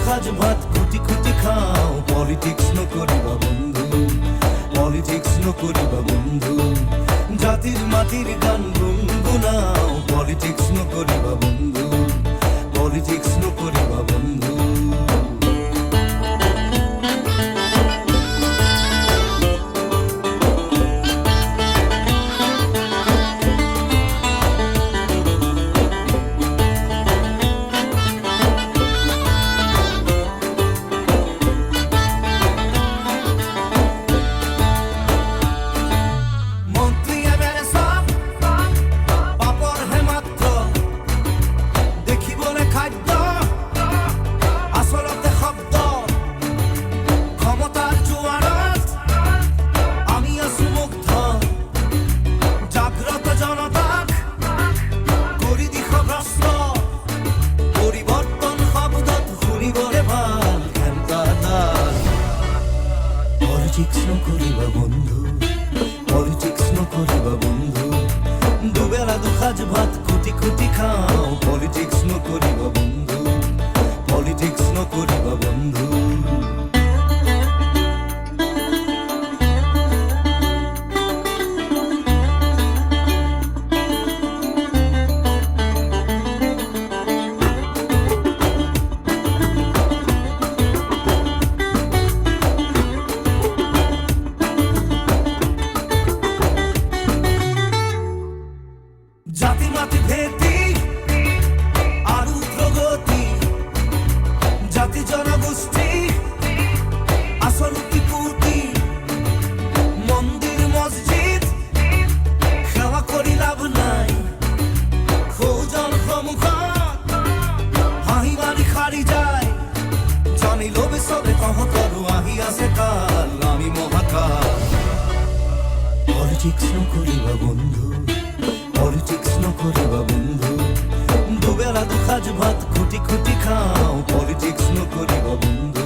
দুখাজ ভাত খুটি খুটি খাও পলিটিক্স নকরিবা বন্ধু পলিটিক্স নকরিবা বন্ধু জাতির মাটির গান গুনগুনাও পলিটিক্স নকরিবা বন্ধু পলিটিক্স নকরিবা বন্ধু পলিটিক্স নকরিবা বন্ধু পলিটিক্স নকরিবা বন্ধু দুবেলা দুখাজ ভাত খুটি খুটি খাও পলিটিক্স নকরিবা বন্ধু পলিটিক্স নকরিবা বন্ধু জাতি মাতি ভেতি আর উগ্রগতি জাতি জনগোষ্ঠী আসল কুটি মন্দির মসজিদ সেবা করি লাভ নাই খোঁজন সমুখ হাঁহি বাড়ি খারি যায় জানি লোভে সবে কহতরু আহি আছে কাল আমি মহাকাল পলিটিক্স নকরিবা বন্ধু পলিটিক্স নকরিবা বন্ধু দুবেলা দুখাজ ভাত খুটি খুটি খাও পলিটিক্স নকরিবা বন্ধু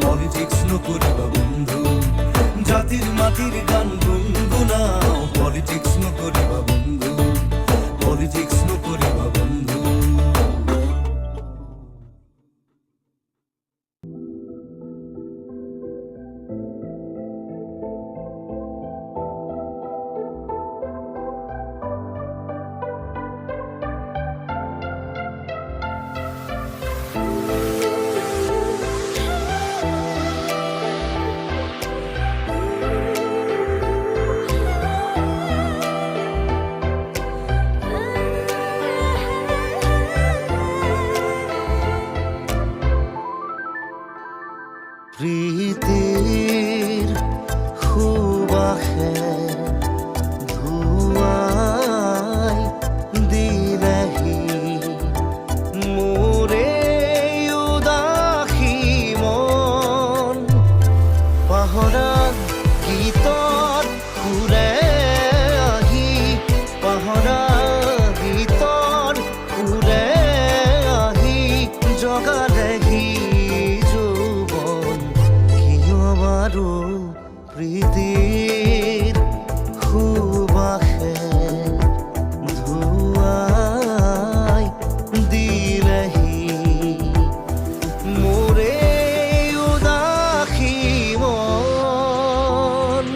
পলিটিক্স নকরিবা বন্ধু জাতির মাটির গান গুনগুনাও পলিটিক্স নকরিবা বন্ধু পলিটিক্স নকরিবা বন্ধু প্রীতির সুবাসে ধুৱাই দিলেহি মোৰে উদাসী মন পাহৰা গীতত সুৰে আহি পাহৰা গীতত সুৰে আহি জগালেহি আৰু প্ৰীতিৰ সুবাসে ধুৱাই দিলেহি মোৰে উদাসী মন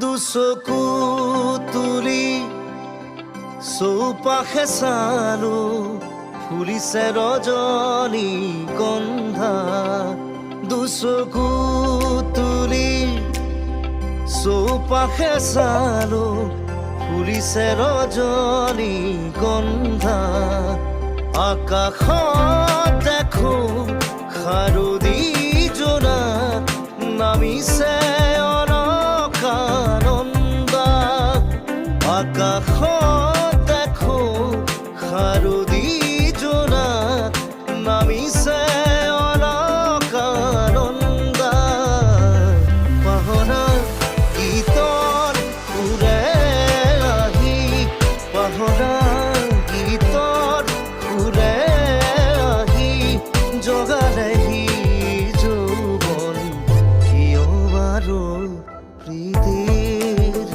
দুচকু তুলি চৌপাশে চালো ফুলিছে ৰজনী গন্ধা দুচকু তুলি চৌপাশে চালো ফুলিছে ৰজনী গন্ধা আকাশত দেখো শাৰদী জোনা নামিছে অলকানন্দা আকাশত দেখো শাৰদী জোনাক নামিছে অলকানন্দা পাহৰা গীতৰ সুৰে আহি পাহৰা গীতৰ সুৰে আহি জগালেহি যৌৱন কিয় বাৰু প্ৰীতিৰ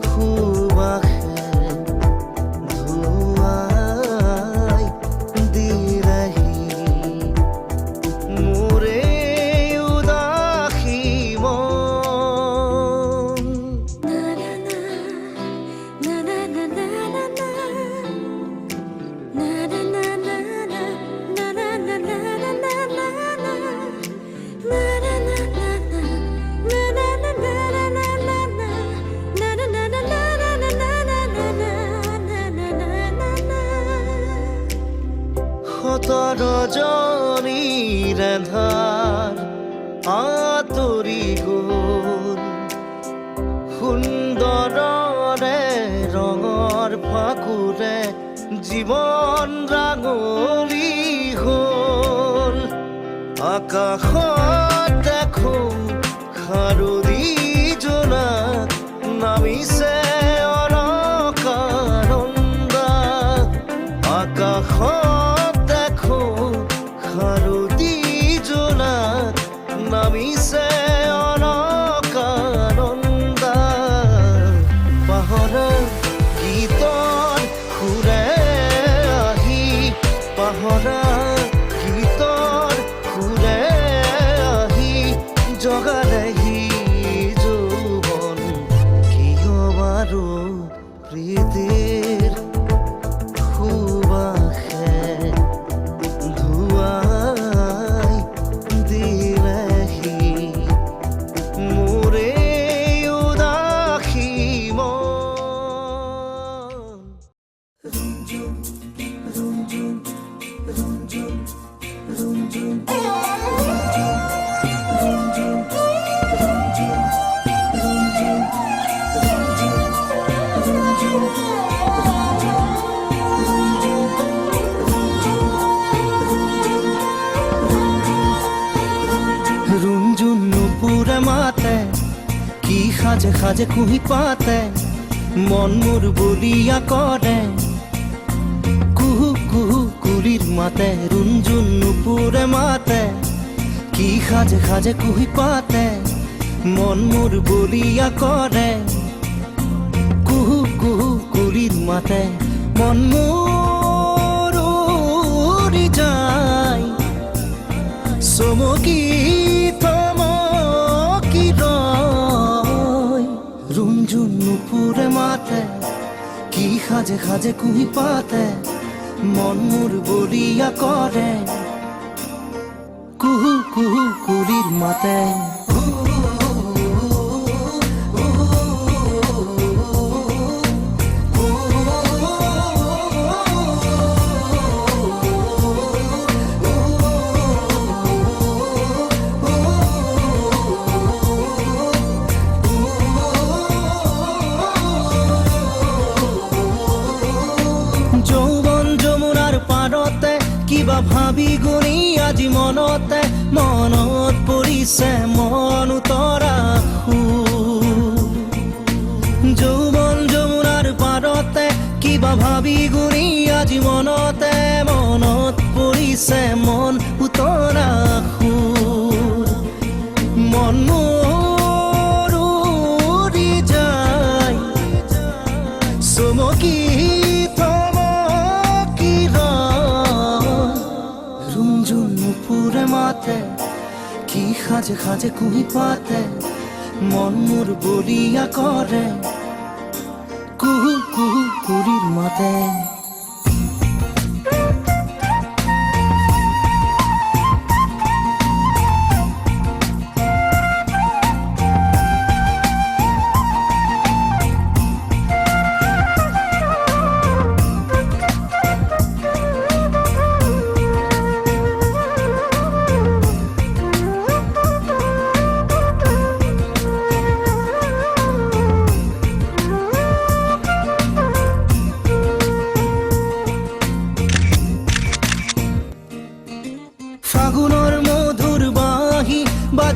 সুবাসে ধুৱাই দিলেহি মোৰে উদাসী মন ৰজনীৰ এন্ধাৰ আঁতৰি গ'ল সুন্দৰৰে ৰঙৰ ফাকুৰে জীৱন ৰাঙলী হ'ল আকাশত দেখো শাৰদী জোনাক নামিছে অলকানন্দা আকাশত দেখো শাৰদী জোনাক নামিছে অলকানন্দা পাহৰা গীতৰ সুৰে আহি পাহৰা গীতৰ সুৰে আহি জগালেহি যৌৱন কিয় বাৰু প্ৰীতিৰ সুবাসে ধুৱাই দিলেহি মোৰে উদাসী মন ৰুঞ্জুন নুপুৰে মাতে কি সাজে সাজে কুহি পাতে মন মোৰ বলিয়া কৰে কুহু কুহু কুলিৰ মাতে ৰুঞ্জুন নুপুৰে মাতে কি সাজে সাজে কুহি পাতে মন মোৰ বলিয়া কৰে কুহু কুহু কুলিৰ মাতে মন মোৰ উৰি যায় চমকি থমকি ৰয় ৰুঞ্জুন নুপুৰে মাতে কি সাজে সাজে কুহি পাতে মন মোৰ বলিয়া কৰে কুহু কুহু কুলিৰ মাতে যৌৱন যমুনাৰ পাৰতে কিবা ভাবি গুণি আজি মনতে মনত পৰিছে মন উতৰা যৌৱন যমুনাৰ পাৰতে কিবা ভাবি গুণি আজি মনতে মনত পৰিছে মন উতৰা মন মোৰ উৰি যায় চমকি নুপুৰে মাতে কি সাজে সাজে কুহি পাতে মন মোৰ বলিয়া কৰে কুহু কুহু কুলিৰ মাতে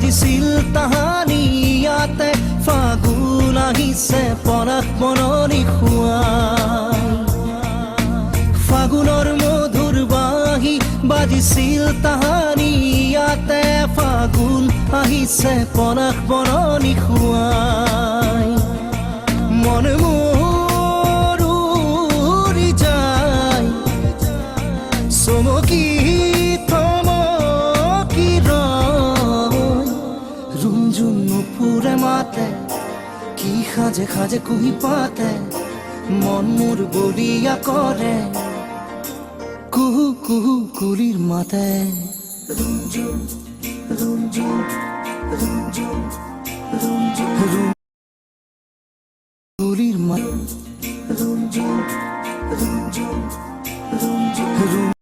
বাজিছিল তাহানি ইয়াতে ফাগুন আহিছে পৰাগ মননি খুৱাই ফাগুনৰ মধুৰ বাঁহী বাজিছিল তাহানি ইয়াতে ফাগুন আহিছে পৰাগ মননি খুৱাই মন মোৰ উৰি যায় চমকি থমকি ৰয় ৰুমঝুম নুপুৰে মাতে কি সাজে সাজে কুহি পাতে মন মোৰ বলিয়া কৰে কুহু কুহু কুলিৰ মাতে ৰুমঝুম ৰুমঝুম ৰুমঝুম ৰুমঝুম কুলিৰ মাতে ৰুমঝুম ৰুমঝুম ৰুমঝুম